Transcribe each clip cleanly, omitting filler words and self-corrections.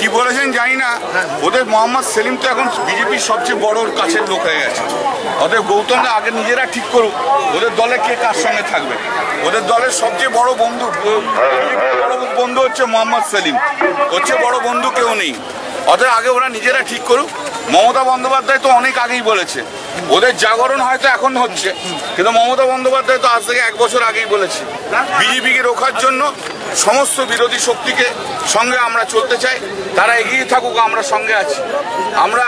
কি বলেছেন জানি না। ওদের মোহাম্মদ সেলিম তো এখন বিজেপির সবচেয়ে বড় কাছের লোক হয়ে গেছে। ওদের গৌতমরা আগে নিজেরা ঠিক করুক ওদের দলে কে কার সঙ্গে থাকবে। ওদের দলের সবচেয়ে বড় বন্ধু হচ্ছে মোহাম্মদ সেলিম, হচ্ছে বড় বন্ধু কেউ নেই। ওদের আগে ওরা নিজেরা ঠিক করুক। মমতা বন্দ্যোপাধ্যায় তো অনেক আগেই বলেছে ওদের জাগরণ হয়তো এখন হচ্ছে, কিন্তু মমতা বন্দ্যোপাধ্যায় তো আজ থেকে 1 বছর আগেই বলেছে বিজেপিকে রোখার জন্য সমস্ত বিরোধী শক্তিকে সঙ্গে আমরা চলতে চাই, তারা এগিয়ে থাকুক, আমরা সঙ্গে আছি। আমরা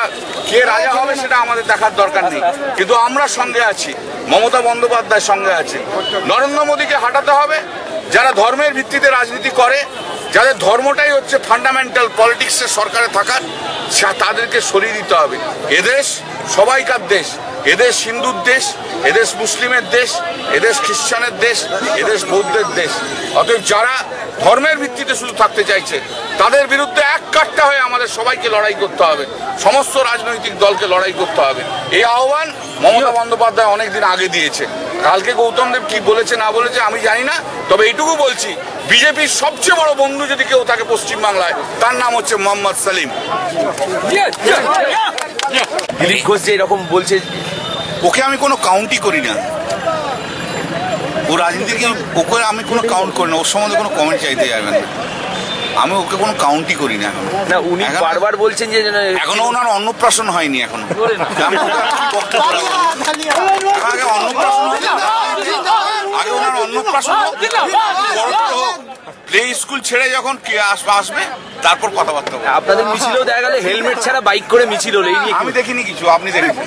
কে রাজা হবে সেটা আমাদের দেখার দরকার নেই, কিন্তু আমরা সঙ্গে আছি, মমতা বন্দ্যোপাধ্যায় সঙ্গে আছে। নরেন্দ্র মোদীকে হাঁটাতে হবে। যারা ধর্মের ভিত্তিতে রাজনীতি করে, যাদের ধর্মটাই হচ্ছে ফান্ডামেন্টাল পলিটিক্সের সরকারে থাকার, তাদেরকে সরিয়ে দিতে হবে। এদেশ সবাইকার দেশ, এদেশ হিন্দুর দেশ, এদেশ মুসলিমের দেশ, এদেশ খ্রিস্টানের দেশ, এদেশ বৌদ্ধের দেশ। অতএব যারা ধর্মের ভিত্তিতে শুধু থাকতে চাইছে তাদের বিরুদ্ধে এক কাট্টা হয়ে আমাদের সবাইকে লড়াই করতে হবে, সমস্ত রাজনৈতিক দলকে লড়াই করতে হবে। এই আহ্বান মমতা বন্দ্যোপাধ্যায় অনেকদিন আগে দিয়েছে। কালকে গৌতম দেব কি বলেছে না বলেছে আমি জানি না, তবে এইটুকু বলছি বিজেপির সবচেয়ে বড় বন্ধু যদি কেউ থাকে পশ্চিমবাংলায় তার নাম হচ্ছে মোহাম্মদ সেলিম। দিলীপ ঘোষ যে এরকম বলছে, ওকে আমি কোনো কাউন্টই করি না। ও রাজনীতিকে ওকে আমি কোনো কাউন্ট করি না, ওর সম্বন্ধে কোনো কমেন্ট চাইতে যাবেন না। আমি ওকে কোনো কাউন্টই করি না। না উনি বারবার বলছেন যে এখনো ওনার অন্নপ্রাশন হয়নি। এখনো আগে ওনার অন্নপ্রাশন প্লে স্কুল ছেড়ে যখন আসবে তারপর কথাবার্তা। আপনাদের মিছিলেও দেখা গেল হেলমেট ছাড়া বাইক করে মিছিল হলো, এই নিয়ে আমি দেখিনি কিছু, আপনি দেখেছেন।